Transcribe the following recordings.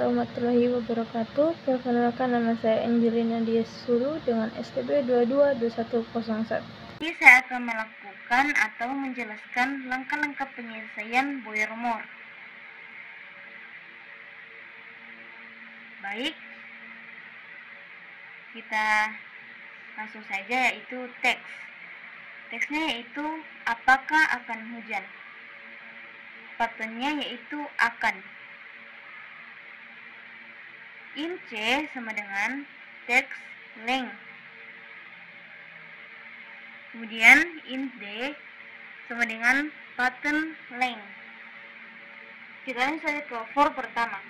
warahmatullahi wabarakatuh. Perkenalkan, nama saya Angelina Diasulu dengan STB 222101. Jadi saya akan melakukan atau menjelaskan langkah-langkah penyelesaian Boyer-Moore. Baik, kita langsung saja, yaitu teks. Teksnya yaitu apakah akan hujan. Patternnya yaitu akan. Int C sama dengan text length. Kemudian int D sama dengan pattern length. Kita lanjut saja ke for pertama.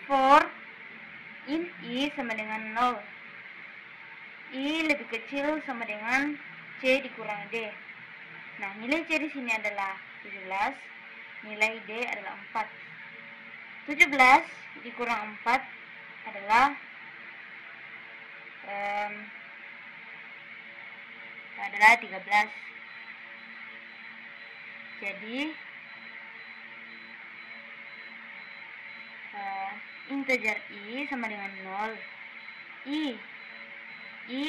For int I sama dengan 0. I lebih kecil sama dengan C dikurang D. Nah, nilai C di sini adalah 17, nilai D adalah 4. 17 dikurang 4 adalah 13. Jadi integer I sama dengan 0. I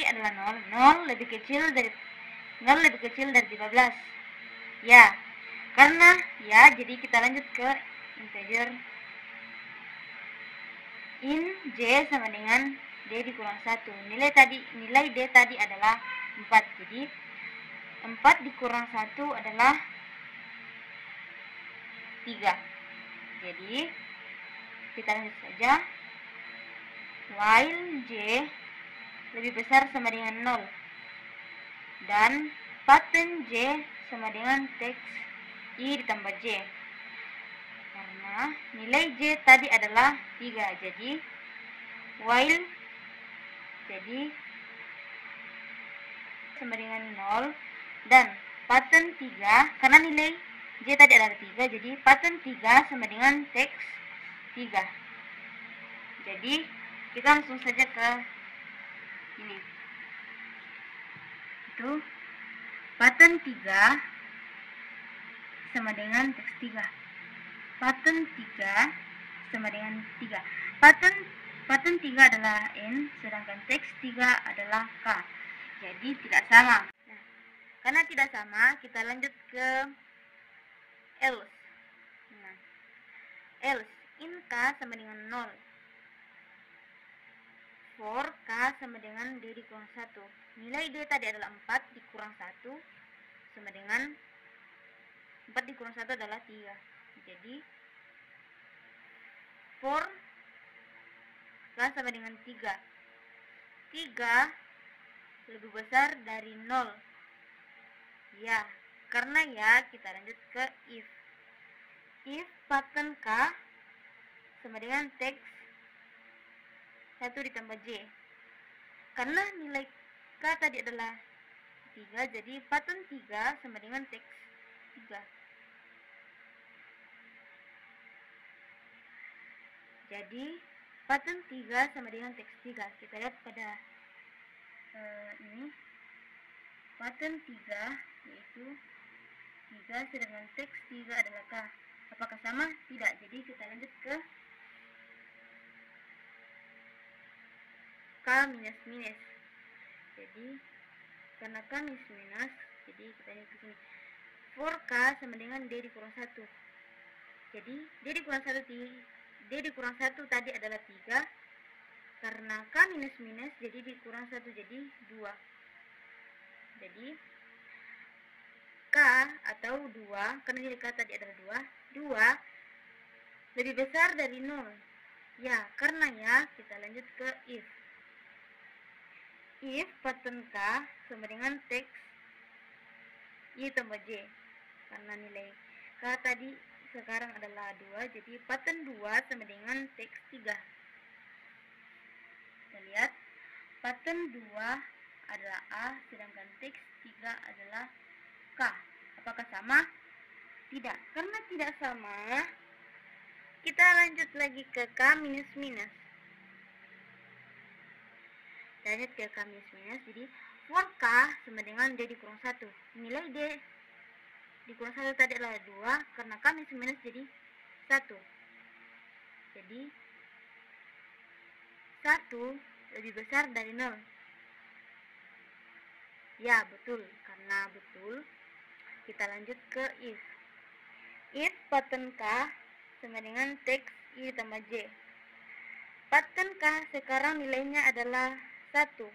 adalah 0. 0 lebih kecil dari 13. Ya, karena ya, jadi kita lanjut ke integer. Int J sama dengan D dikurang 1. Nilai D tadi adalah 4. Jadi 4 dikurang 1 adalah 3. Jadi kita lanjut saja. While J lebih besar sama dengan 0 dan pattern J sama dengan teks I ditambah J, karena nilai J tadi adalah 3. Jadi while sama dengan 0 dan pattern 3, karena nilai J tadi adalah 3, jadi pattern 3 sama dengan teks 3. Jadi kita langsung saja ke ini. Itu pattern 3 sama dengan teks 3. Pattern 3 sama dengan 3. Pattern 3 adalah N, sedangkan teks 3 adalah K. Jadi tidak sama. Nah, karena tidak sama, kita lanjut ke else. Nah, else int K sama dengan 0. For K sama dengan D dikurang 1. Nilai D tadi adalah 4 dikurang 1 sama dengan 4 dikurang 1 adalah 3. Jadi for K sama dengan 3. 3 lebih besar dari 0. Ya, karena ya, kita lanjut ke if. If pattern K sama dengan teks 1 ditambah J. Karena nilai K tadi adalah 3, jadi pattern 3 sama dengan teks 3. Jadi pattern 3 sama dengan teks 3. Kita lihat pada ini. Pattern 3 yaitu 3, sedangkan teks 3 adalah K. Apakah sama? Tidak. Jadi kita lanjut ke K minus minus. Jadi karena K minus minus, jadi kita lihat ke sini. For K sama dengan D dikurang 1. Jadi D dikurang 1 tadi adalah 3. Karena K minus minus, jadi dikurang 1 jadi 2. Jadi K atau 2, karena nilai K tadi adalah 2 lebih besar dari 0. Ya, karena ya, kita lanjut ke if. If pattern K sama dengan teks I tambah J. Karena nilai K tadi sekarang adalah 2, jadi pattern 2 sama dengan teks 3. Kita lihat, pattern 2 adalah A, sedangkan teks 3 adalah K. Apakah sama? Tidak. Karena tidak sama, kita lanjut lagi ke K minus minus. Kita lanjut ke K minus minus. Jadi for K sama dengan D dikurang 1. Nilai D dikurang 1 tadi adalah 2, karena K minus minus jadi 1. Jadi 1 lebih besar dari 0. Ya, betul. Karena betul, kita lanjut ke if. If pattern K sama dengan teks I ditambah J. Pattern K sekarang nilainya adalah 1.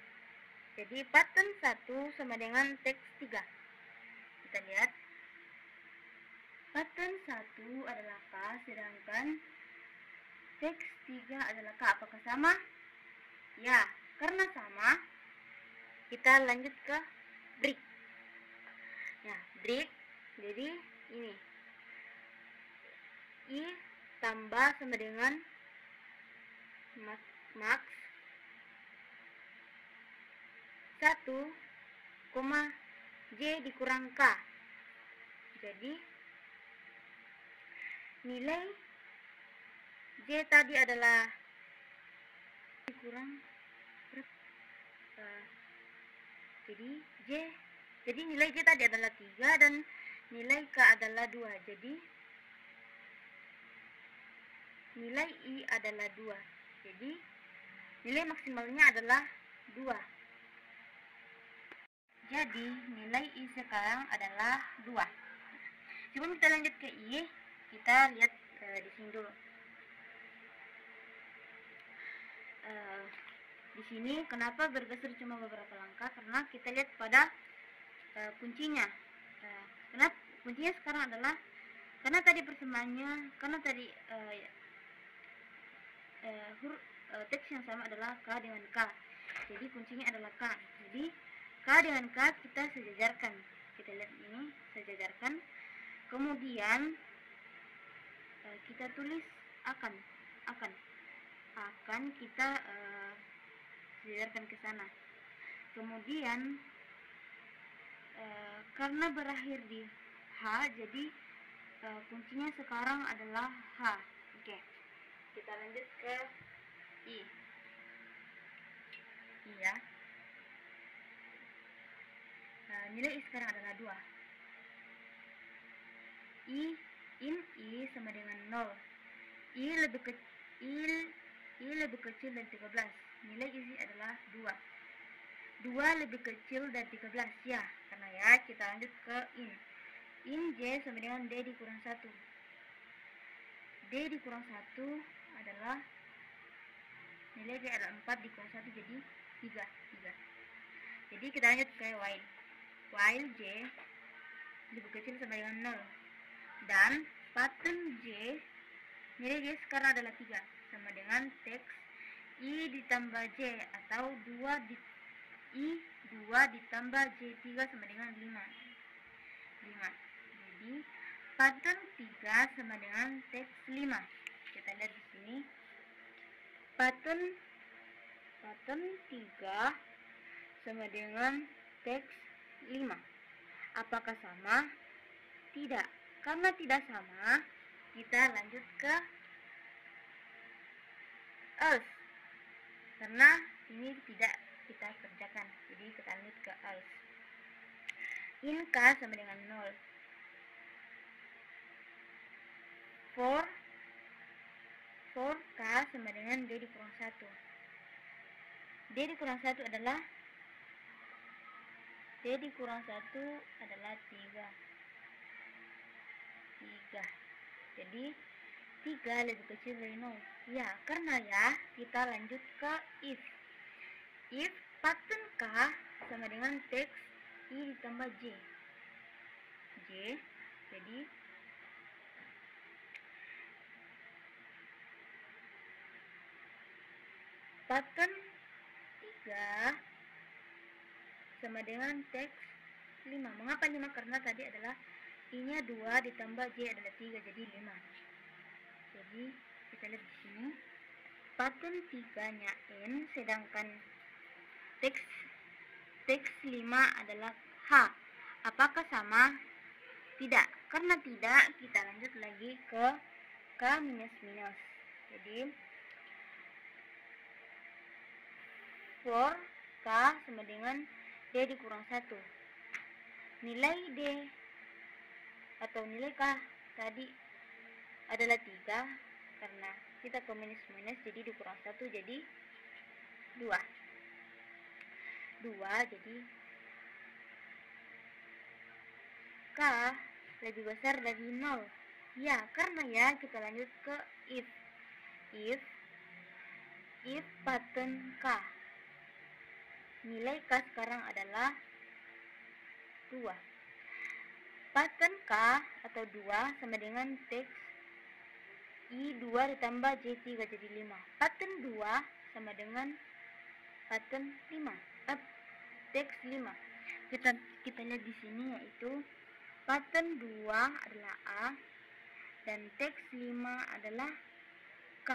Jadi pattern 1 sama dengan teks 3. Kita lihat. Pattern 1 adalah K, sedangkan teks 3 adalah K. Apakah sama? Ya, karena sama, kita lanjut ke break. Ya, break. Jadi ini I tambah sama dengan max 1, J dikurang K. Jadi nilai J tadi adalah dikurang jadi nilai J tadi adalah 3 dan nilai K adalah 2. Jadi nilai I adalah 2. Jadi nilai maksimalnya adalah 2. Jadi nilai I sekarang adalah 2. Sebelum kita lanjut ke I, kita lihat di sini dulu. Di sini kenapa bergeser cuma beberapa langkah? Karena kita lihat pada kuncinya. Kenapa kuncinya sekarang adalah karena tadi persamaannya, karena tadi teks yang sama adalah K dengan K. Jadi kuncinya adalah K. Jadi K dengan K kita sejajarkan. Kita lihat ini, sejajarkan. Kemudian kita tulis akan kita sejajarkan ke sana. Kemudian karena berakhir di H, jadi kuncinya sekarang adalah H. Oke. Kita lanjut ke I. Iya. Nilai I sekarang adalah 2. I sama dengan 0. I lebih kecil dari 13. Nilai I adalah 2. 2 lebih kecil dari 13. Ya, karena ya, kita lanjut ke in J sama dengan D dikurang 1. D dikurang 1 adalah nilai J adalah 4 dikurang 1, jadi 3. Jadi kita lanjut ke while J lebih kecil sama dengan 0. Dan pattern J, nilai J sekarang adalah 3, sama dengan teks I ditambah J, atau 2 ditambah J3 sama dengan 5. Jadi pattern 3 sama dengan teks 5. Kita lihat di sini. Pattern 3 sama dengan teks 5. Apakah sama? Tidak. Karena tidak sama, kita lanjut ke else. Karena ini tidak kita kerjakan, jadi kita lanjut ke else. In K sama dengan 0. For K sama dengan D dikurang 1. D dikurang 1 adalah 3. Jadi 3 lebih kecil dari 0. Ya, karena ya, kita lanjut ke if. If pattern K sama dengan teks I ditambah J. Jadi pattern 3 sama dengan teks 5. Mengapa 5? Karena tadi adalah I-nya 2 ditambah J adalah 3, jadi 5. Jadi kita lihat di sini. Pattern 3-nya N, sedangkan teks 5 adalah H. Apakah sama? Tidak. Karena tidak, kita lanjut lagi ke K minus. Jadi for K sama dengan D dikurang 1. Nilai D atau nilai K tadi adalah 3, karena kita ke minus jadi dikurang 1 jadi 2. 2 jadi K lebih besar dari 0. Ya, karena ya kita lanjut ke if pattern K. Nilai K sekarang adalah 2. Pattern K atau 2 sama dengan teks I2 ditambah J3 jadi 5. Pattern 2 sama dengan pattern 5. Teks 5. Kita lihat di sini yaitu pattern 2 adalah A dan teks 5 adalah K.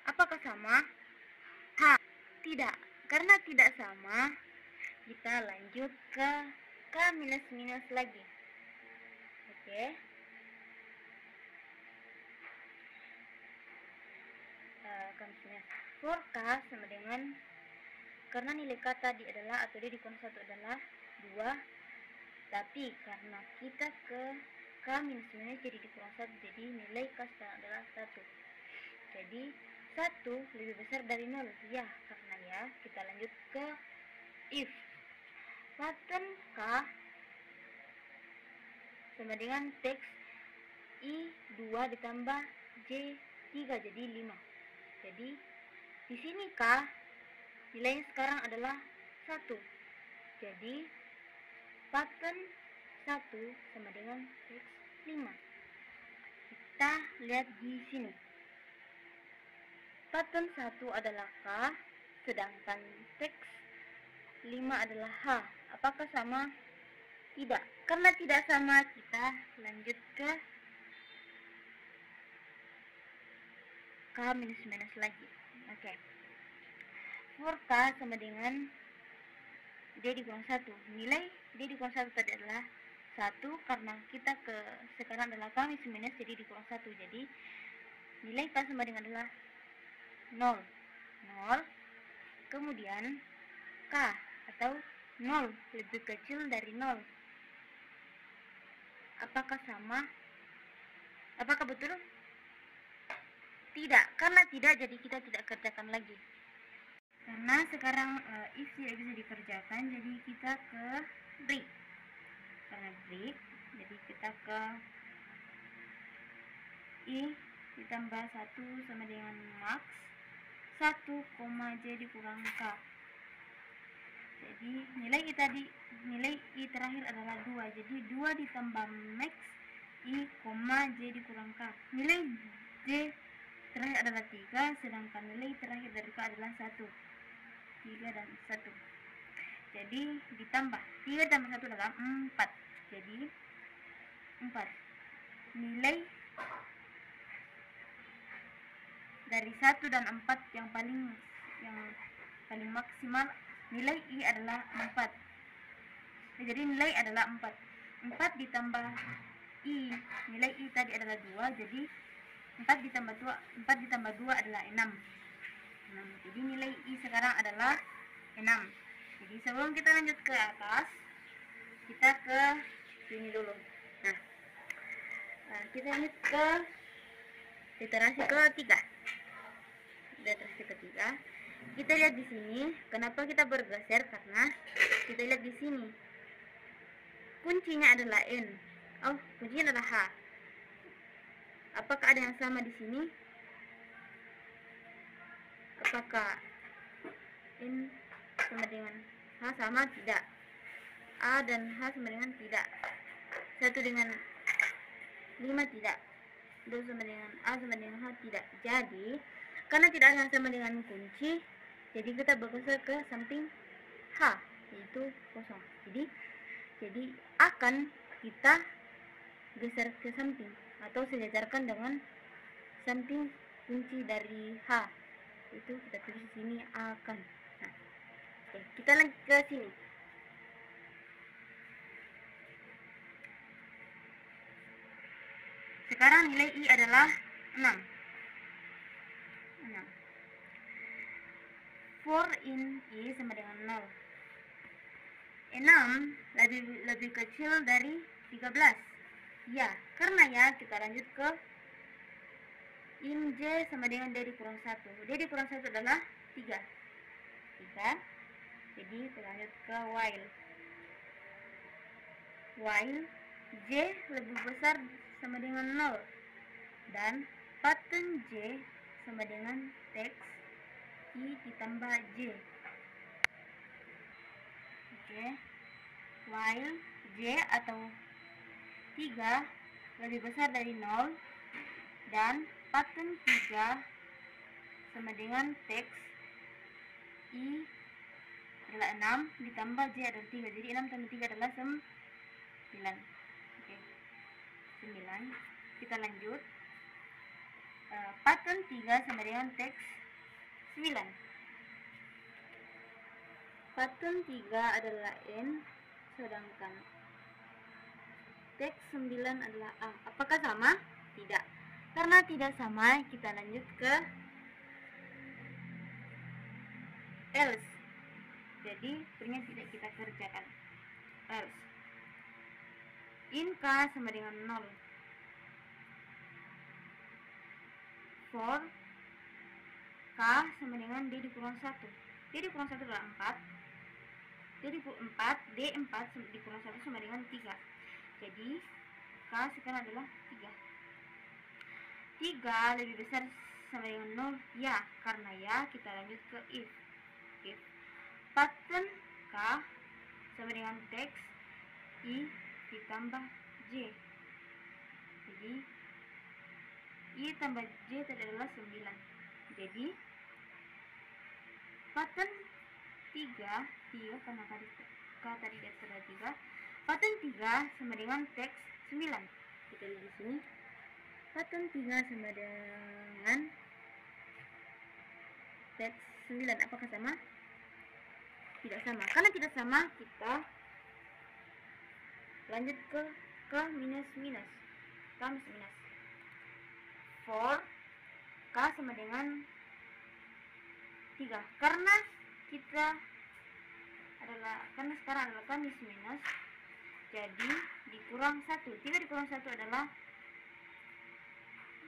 Apakah sama? Tidak. Karena tidak sama, kita lanjut ke K minus lagi. Oke. K minus. For K sama dengan, karena nilai K tadi adalah atau D dikurang 1 adalah 2, tapi karena kita ke K minus jadi dikurang 1, jadi nilai K sekarang adalah 1. Jadi 1 lebih besar dari 0. Ya, karena ya kita lanjut ke if pattern K sama dengan teks I2 ditambah J3 jadi 5. Jadi di sini K nilainya sekarang adalah 1. Jadi pattern 1 sama dengan teks 5. Kita lihat di sini. Pattern 1 adalah K, sedangkan teks 5 adalah H. Apakah sama? Tidak. Karena tidak sama, kita lanjut ke K minus lagi. Oke. For K sama dengan D dikurang 1. Nilai D dikurang 1 tadi adalah 1, karena kita ke sekarang adalah K minus jadi dikurang 1. Jadi nilai K sama dengan adalah 0. Kemudian K atau 0 lebih kecil dari 0. Apakah sama? Apakah betul? Tidak. Karena tidak, jadi kita tidak kerjakan lagi. Karena sekarang if tidak bisa dikerjakan, jadi kita ke break. Karena break, jadi kita ke I ditambah 1 sama dengan max 1, J dikurang K. Jadi nilai I terakhir adalah 2. Jadi 2 ditambah max I, J dikurang K. Nilai J terakhir adalah 3, sedangkan nilai terakhir dari K adalah 1. 3 dan 1. Jadi ditambah 3 tambah 1 adalah 4. Jadi 4. Nilai dari 1 dan 4 yang paling maksimal, nilai I adalah 4. Jadi nilai adalah 4. 4 ditambah I, nilai I tadi adalah 2, jadi 4 ditambah 2 adalah 6. Jadi nilai I sekarang adalah 6. Jadi sebelum kita lanjut ke atas, kita ke sini dulu. Kita lanjut ke literasi ketiga. Literasi ketiga. Kita lihat di sini, kenapa kita bergeser? Karena kita lihat di sini. Kuncinya adalah N. Kuncinya adalah H. Apakah ada yang sama di sini? Apakah N sama dengan H sama? Tidak. A dan H sama dengan tidak. 1 dengan 5 tidak. 2 sama dengan A sama dengan H tidak. Jadi karena tidak ada sama dengan kunci, jadi kita bergeser ke samping H, yaitu kosong. Jadi akan kita geser ke samping atau sejajarkan dengan samping kunci dari H. Itu kita tulis di sini akan. Oke, kita lanjut ke sini. Sekarang nilai I adalah 6. 4 in I sama dengan 0. 6 lebih kecil dari 13. Ya, karena ya kita lanjut ke in J sama dengan D dikurang 1. D dikurang 1 adalah 3. Jadi kita lanjut ke while J lebih besar sama dengan 0 dan pattern J sama dengan teks I ditambah J. Oke. While J atau 3 lebih besar dari 0 dan pattern 3 sama dengan teks I adalah 6 ditambah J adalah 3. Jadi 6 tambah 3 adalah 9. Oke. 9. Kita lanjut. Pattern 3 sama dengan teks 9. Pattern 3 adalah N, sedangkan teks 9 adalah A. Apakah sama? Tidak. Karena tidak sama, kita lanjut ke else. Jadi sebenarnya tidak kita kerjakan. Else. In K sama dengan 0. For K sama dengan D dikurang 1. D dikurang 1 adalah 4. D dikurang 1 sama dengan 3. Jadi K sekarang adalah 3. 3 lebih besar sama dengan 0. Ya, karena ya kita lanjut ke if. Pattern K sama dengan teks I ditambah J. Jadi I tambah J adalah 9. Jadi pattern 3 karena tadi K tadi adalah 3. Pattern 3 sama dengan teks 9. Kita lihat di sini. Pattern 3 sama dengan teks 9. Apakah sama? Tidak sama. Karena tidak sama, kita lanjut ke minus. K minus. For K sama dengan 3. Karena sekarang adalah K minus, jadi dikurang 1. 3 dikurang 1 adalah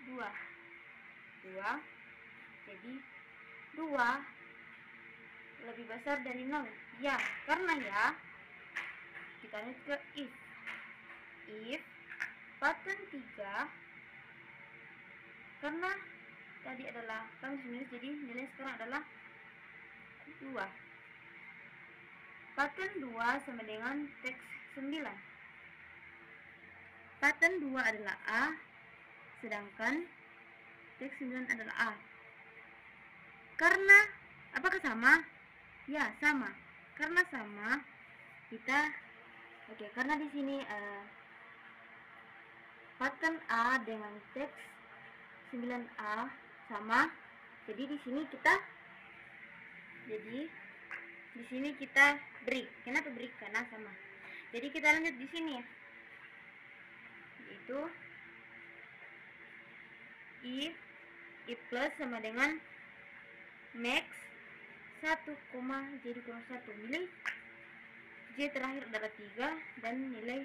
2. Jadi 2 lebih besar dari 0. Ya, karena ya kita lanjut ke if pattern 3 karena tadi adalah K minus, jadi nilai sekarang adalah 2. Pattern 2 sama dengan teks 9. Pattern 2 adalah A, sedangkan teks 9 adalah A. Karena apakah sama? Ya, sama. Karena sama, kita karena di sini pattern A dengan teks 9A sama. Jadi di sini kita break. Kenapa break? Karena sama. Jadi kita lanjut di sini ya. Yaitu if plus sama dengan max 1, J dikurang 1. Nilai J terakhir adalah 3 dan nilai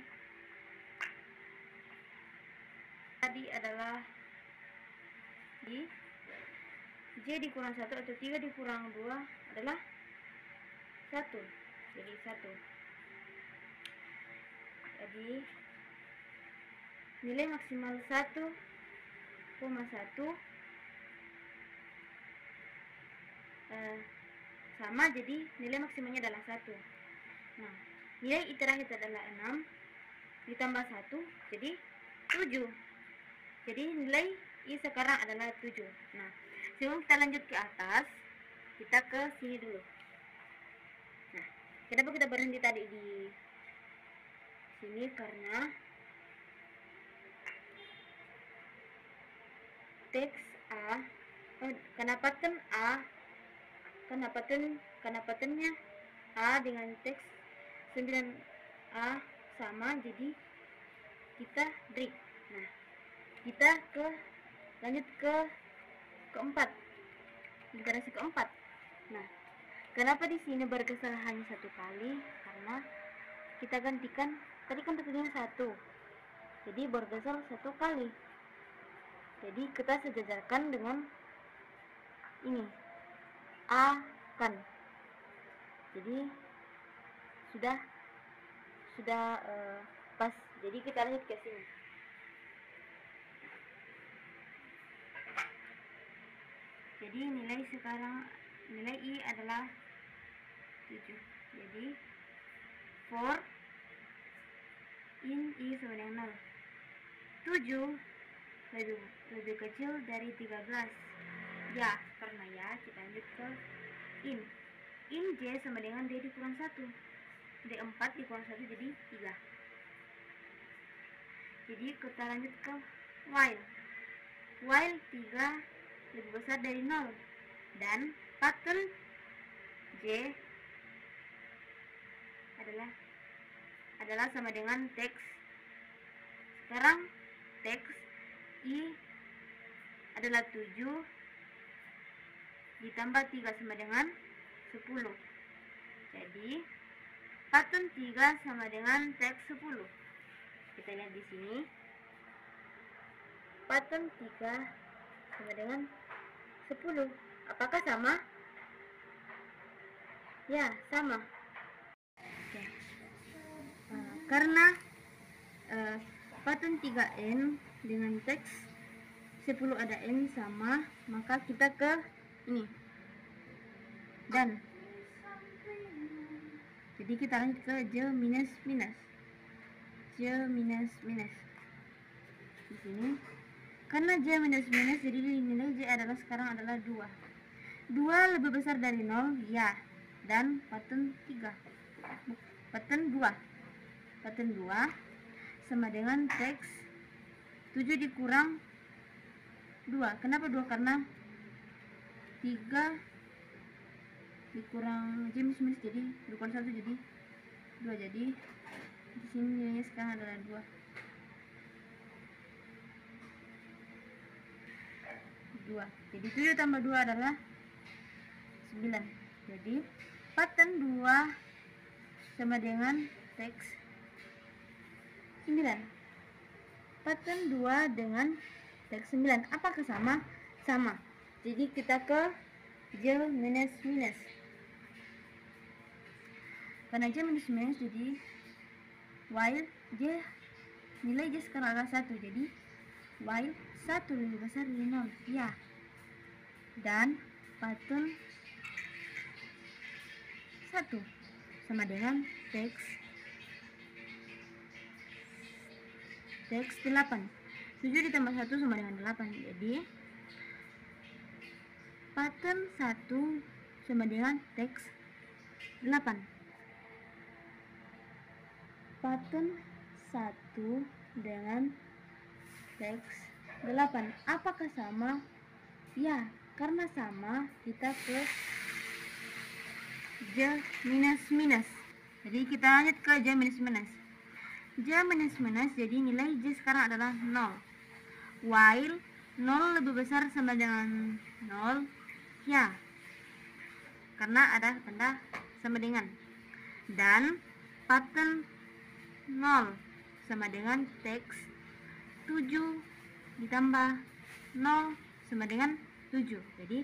tadi adalah di J dikurang 1 atau 3 dikurang 2 adalah 1. Jadi 1. Jadi nilai maksimal 1,1 sama, jadi nilai maksimalnya adalah 1. Nah, nilai I terakhir adalah 6 ditambah 1 jadi 7. Jadi nilai I sekarang adalah 7. Nah, sebelum kita lanjut ke atas, kita ke sini dulu. Nah, kenapa kita berhenti tadi di sini? Karena teks A, karena patternnya A dengan teks 9A sama, jadi kita break. Nah, kita lanjut ke keempat, literasi keempat. Nah, kenapa di sini bergeser hanya 1 kali? Karena kita gantikan, tadi kan tentunya 1, jadi bergeser 1 kali. Jadi kita sejajarkan dengan ini, akan. Jadi sudah pas. Jadi kita lanjut ke sini. Jadi nilai I adalah 7. Jadi for in I sama dengan 0. 7 lebih kecil dari 13. Ya, karena ya, kita lanjut ke in. In J sama dengan D dikurang 1. D4 dikurang 1 jadi 3. Jadi kita lanjut ke while. While 3 lebih besar dari 0 dan pattern J adalah sama dengan teks. Sekarang teks I adalah 7 ditambah 3 sama dengan 10. Jadi pattern 3 sama dengan teks 10. Kita lihat di sini. Pattern 3 sama dengan 10. Apakah sama? Ya, sama. Oke. Karena pattern 3N dengan teks 10 ada N sama, maka kita ke ini. Dan jadi kita lanjut ke J minus minus. J minus minus. Di sini. Karena J minus minus, jadi nilai J sekarang adalah 2. 2 lebih besar dari 0, ya. Dan pattern 3. Pattern 2. Pattern 2 sama dengan teks 7 dikurang 2. Kenapa 2? Karena 3 dikurang J minus minus, jadi dikurang 1 jadi 2. Jadi di sini nilainya sekarang adalah 2. 2. Jadi 7 tambah 2 adalah 9. Jadi pattern 2 sama dengan teks 9. Pattern 2 dengan teks 9. Apakah sama? Sama. Jadi kita ke J minus minus. Karena J minus minus, jadi while J, nilai J sekarang adalah 1. Jadi while 1 lebih besar dari 0, ya. Dan pattern 1 sama dengan teks 8. 7 ditambah 1 sama dengan 8. Jadi pattern 1 sama dengan teks 8. Pattern 1 dengan teks 8. Apakah sama? Ya, karena sama, kita ke J minus minus. Jadi kita lanjut ke J minus minus. J minus minus, jadi nilai J sekarang adalah 0. While 0 lebih besar sama dengan 0, ya. Karena ada tanda sama dengan. Dan pattern 0 sama dengan teks 7 ditambah 0 sama dengan 7. Jadi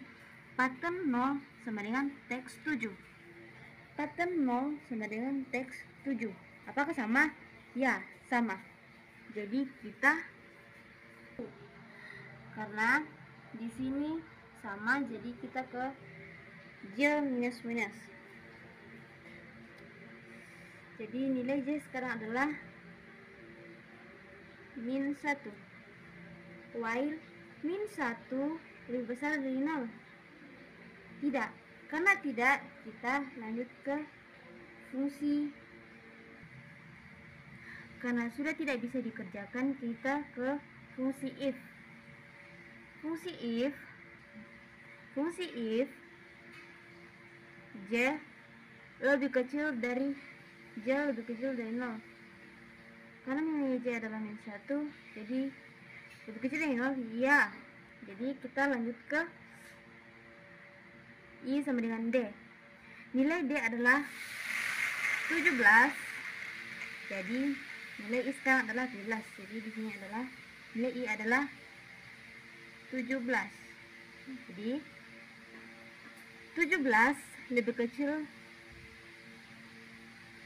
pattern 0 sama dengan teks 7. Pattern 0 sama dengan teks 7. Apakah sama? Ya, sama. Jadi kita, karena di sini sama, jadi kita ke J minus minus. Jadi nilai J sekarang adalah min 1. While min 1 lebih besar dari 0. Tidak. Karena tidak, kita lanjut ke fungsi. Karena sudah tidak bisa dikerjakan, kita ke fungsi if. Fungsi if J lebih kecil dari 0. Karena nilai J adalah min 1, jadi lebih kecil dari 0, ya. Jadi kita lanjut ke I sama dengan D. Nilai D adalah 17. Jadi nilai I sekarang adalah 17. Jadi di sini adalah nilai I adalah 17. Jadi 17 lebih kecil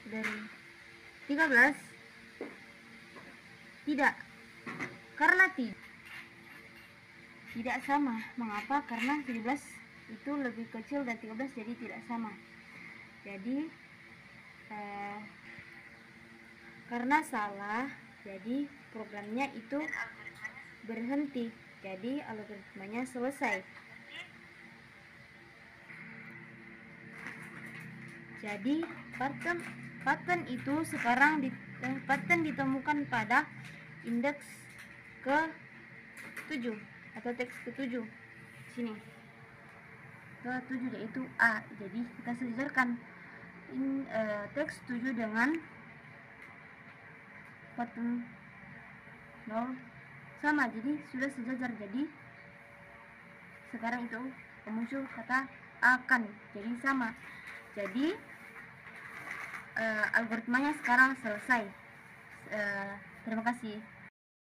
dari 13? Tidak, karena tidak sama. Mengapa? Karena 17 itu lebih kecil dari 13, jadi tidak sama. Jadi karena salah, jadi programnya itu berhenti, jadi algoritmanya selesai. Jadi pattern itu sekarang pattern ditemukan pada indeks ke-7 atau teks ke-7 sini, ke-7 yaitu A. Jadi kita sejajarkan teks 7 dengan pattern 0 sama, jadi sudah sejajar. Jadi sekarang itu muncul kata akan, jadi sama. Jadi algoritmanya sekarang selesai. Terima kasih.